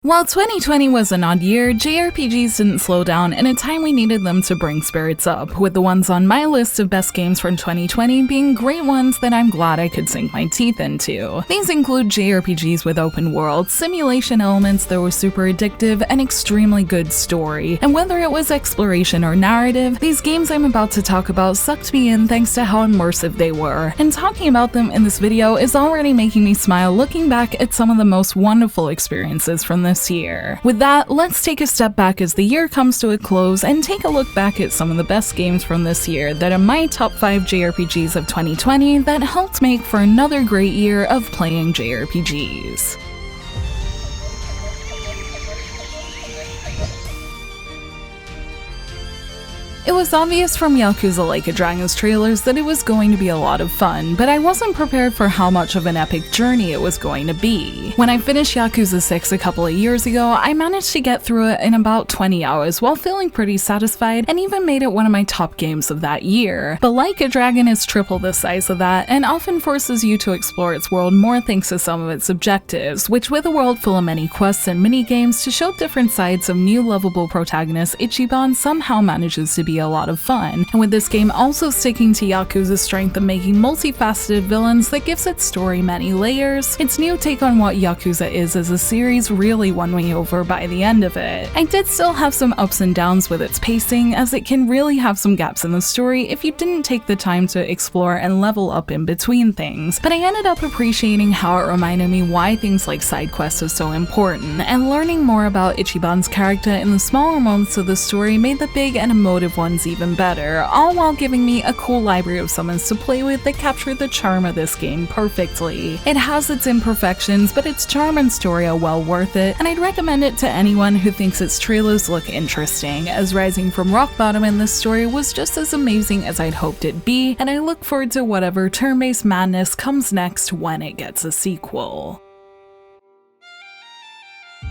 While 2020 was an odd year, JRPGs didn't slow down in a time we needed them to bring spirits up, with the ones on my list of best games from 2020 being great ones that I'm glad I could sink my teeth into. These include JRPGs with open world, simulation elements that were super addictive, and extremely good story. And whether it was exploration or narrative, these games I'm about to talk about sucked me in thanks to how immersive they were. And talking about them in this video is already making me smile looking back at some of the most wonderful experiences from this year. With that, let's take a step back as the year comes to a close and take a look back at some of the best games from this year that are my top 5 JRPGs of 2020 that helped make for another great year of playing JRPGs. It was obvious from Yakuza Like a Dragon's trailers that it was going to be a lot of fun, but I wasn't prepared for how much of an epic journey it was going to be. When I finished Yakuza 6 a couple of years ago, I managed to get through it in about 20 hours while feeling pretty satisfied and even made it one of my top games of that year. But Like a Dragon is triple the size of that and often forces you to explore its world more thanks to some of its objectives, which with a world full of many quests and mini-games to show different sides of new lovable protagonist, Ichiban somehow manages to be a lot of fun, and with this game also sticking to Yakuza's strength of making multifaceted villains that gives its story many layers, its new take on what Yakuza is as a series really won me over by the end of it. I did still have some ups and downs with its pacing, as it can really have some gaps in the story if you didn't take the time to explore and level up in between things, but I ended up appreciating how it reminded me why things like side quests are so important, and learning more about Ichiban's character in the smaller moments of the story made the big and emotive ones even better, all while giving me a cool library of summons to play with that captured the charm of this game perfectly. It has its imperfections, but its charm and story are well worth it, and I'd recommend it to anyone who thinks its trailers look interesting, as rising from rock bottom in this story was just as amazing as I'd hoped it'd be, and I look forward to whatever turn-based madness comes next when it gets a sequel.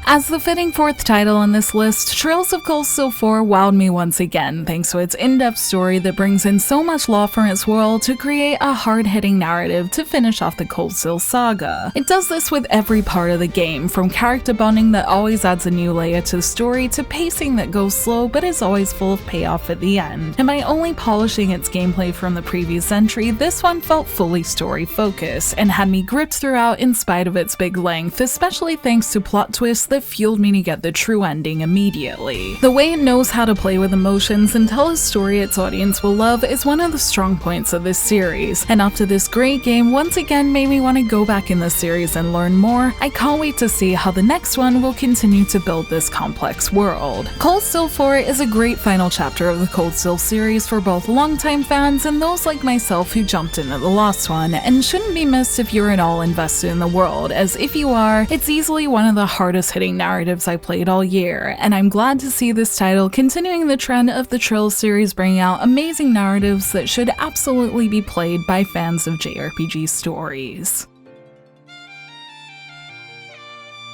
As the fitting fourth title on this list, Trails of Cold Steel 4 wowed me once again thanks to its in-depth story that brings in so much lore from its world to create a hard-hitting narrative to finish off the Cold Steel saga. It does this with every part of the game, from character bonding that always adds a new layer to the story to pacing that goes slow but is always full of payoff at the end. And by only polishing its gameplay from the previous entry, this one felt fully story-focused and had me gripped throughout in spite of its big length, especially thanks to plot twists that fueled me to get the true ending immediately. The way it knows how to play with emotions and tell a story its audience will love is one of the strong points of this series, and after this great game once again made me want to go back in the series and learn more, I can't wait to see how the next one will continue to build this complex world. Cold Steel 4 is a great final chapter of the Cold Steel series for both longtime fans and those like myself who jumped in at the last one, and shouldn't be missed if you're at all invested in the world, as if you are, it's easily one of the hardest hitting narratives I played all year, and I'm glad to see this title continuing the trend of the Trails series bringing out amazing narratives that should absolutely be played by fans of JRPG stories.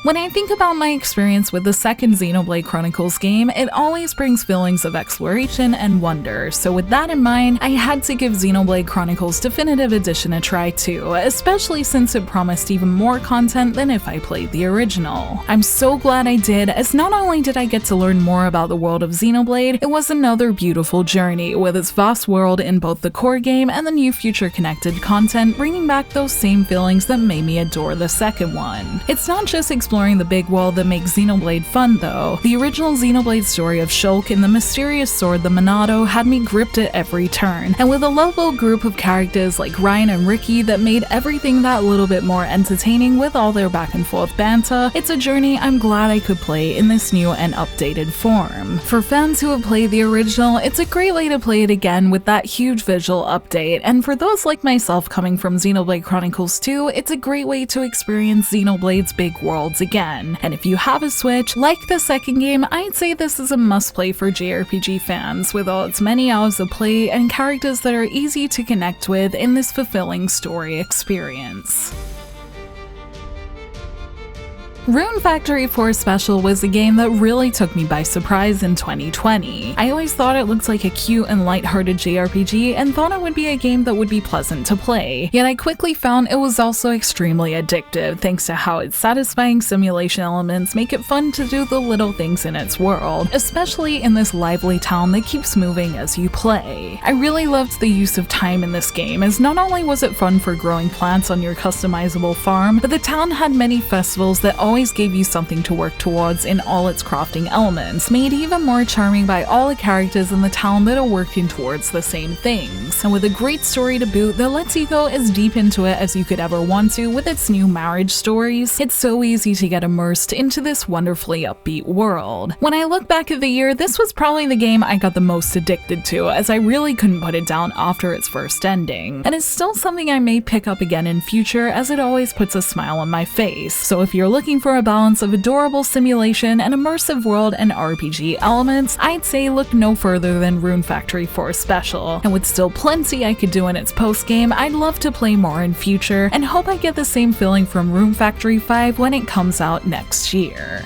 When I think about my experience with the second Xenoblade Chronicles game, it always brings feelings of exploration and wonder, so with that in mind, I had to give Xenoblade Chronicles Definitive Edition a try too, especially since it promised even more content than if I played the original. I'm so glad I did, as not only did I get to learn more about the world of Xenoblade, it was another beautiful journey, with its vast world in both the core game and the new future-connected content bringing back those same feelings that made me adore the second one. It's not just exploring the big world that makes Xenoblade fun though. The original Xenoblade story of Shulk and the mysterious sword the Minato had me gripped at every turn, and with a lovable group of characters like Ryan and Ricky that made everything that little bit more entertaining with all their back and forth banter, it's a journey I'm glad I could play in this new and updated form. For fans who have played the original, it's a great way to play it again with that huge visual update, and for those like myself coming from Xenoblade Chronicles 2, it's a great way to experience Xenoblade's big worlds again. And if you have a Switch, like the second game, I'd say this is a must-play for JRPG fans, with all its many hours of play and characters that are easy to connect with in this fulfilling story experience. Rune Factory 4 Special was a game that really took me by surprise in 2020. I always thought it looked like a cute and lighthearted JRPG and thought it would be a game that would be pleasant to play, yet I quickly found it was also extremely addictive thanks to how its satisfying simulation elements make it fun to do the little things in its world, especially in this lively town that keeps moving as you play. I really loved the use of time in this game, as not only was it fun for growing plants on your customizable farm, but the town had many festivals that always gave you something to work towards in all its crafting elements, made even more charming by all the characters in the town that are working towards the same things. And with a great story to boot that lets you go as deep into it as you could ever want to with its new marriage stories, it's so easy to get immersed into this wonderfully upbeat world. When I look back at the year, this was probably the game I got the most addicted to, as I really couldn't put it down after its first ending. And it's still something I may pick up again in future, as it always puts a smile on my face. So if you're looking for a balance of adorable simulation and immersive world and RPG elements, I'd say look no further than Rune Factory 4 Special. And with still plenty I could do in its post-game, I'd love to play more in future, and hope I get the same feeling from Rune Factory 5 when it comes out next year.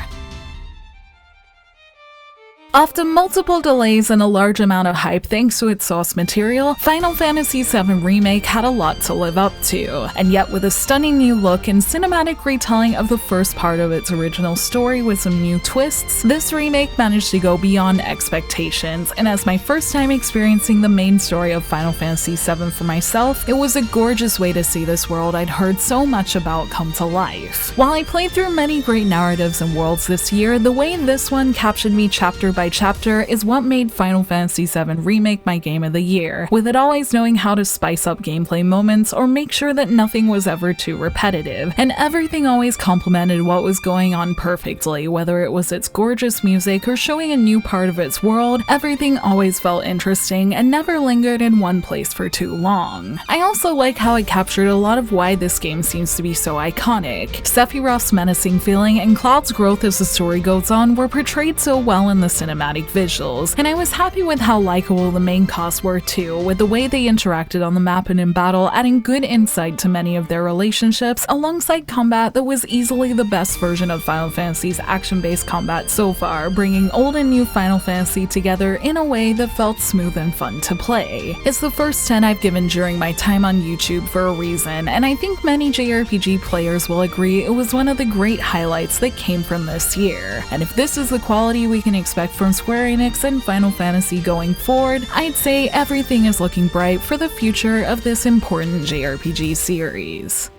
After multiple delays and a large amount of hype thanks to its source material, Final Fantasy VII Remake had a lot to live up to, and yet with a stunning new look and cinematic retelling of the first part of its original story with some new twists, this remake managed to go beyond expectations, and as my first time experiencing the main story of Final Fantasy VII for myself, it was a gorgeous way to see this world I'd heard so much about come to life. While I played through many great narratives and worlds this year, the way this one captured me chapter by chapter is what made Final Fantasy VII Remake my game of the year, with it always knowing how to spice up gameplay moments or make sure that nothing was ever too repetitive, and everything always complemented what was going on perfectly, whether it was its gorgeous music or showing a new part of its world. Everything always felt interesting and never lingered in one place for too long. I also like how it captured a lot of why this game seems to be so iconic. Sephiroth's menacing feeling and Cloud's growth as the story goes on were portrayed so well in the cinematic visuals, and I was happy with how likable the main cast were too, with the way they interacted on the map and in battle, adding good insight to many of their relationships, alongside combat that was easily the best version of Final Fantasy's action-based combat so far, bringing old and new Final Fantasy together in a way that felt smooth and fun to play. It's the first 10 I've given during my time on YouTube for a reason, and I think many JRPG players will agree it was one of the great highlights that came from this year. And if this is the quality we can expect from Square Enix and Final Fantasy going forward, I'd say everything is looking bright for the future of this important JRPG series.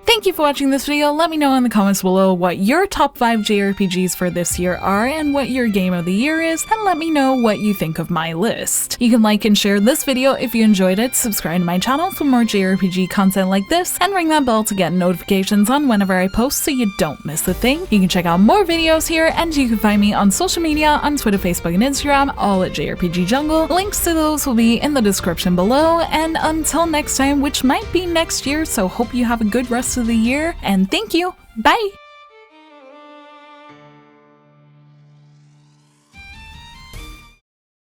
Thank you for watching this video. Let me know in the comments below what your top 5 JRPGs for this year are and what your game of the year is, and let me know what you think of my list. You can like and share this video if you enjoyed it, subscribe to my channel for more JRPG content like this, and ring that bell to get notifications on whenever I post so you don't miss a thing. You can check out more videos here, and you can find me on social media on Twitter, Facebook, and Instagram, all at JRPG Jungle. Links to those will be in the description below, and until next time, which might be next year, so hope you have a good rest of the year, and thank you! Bye!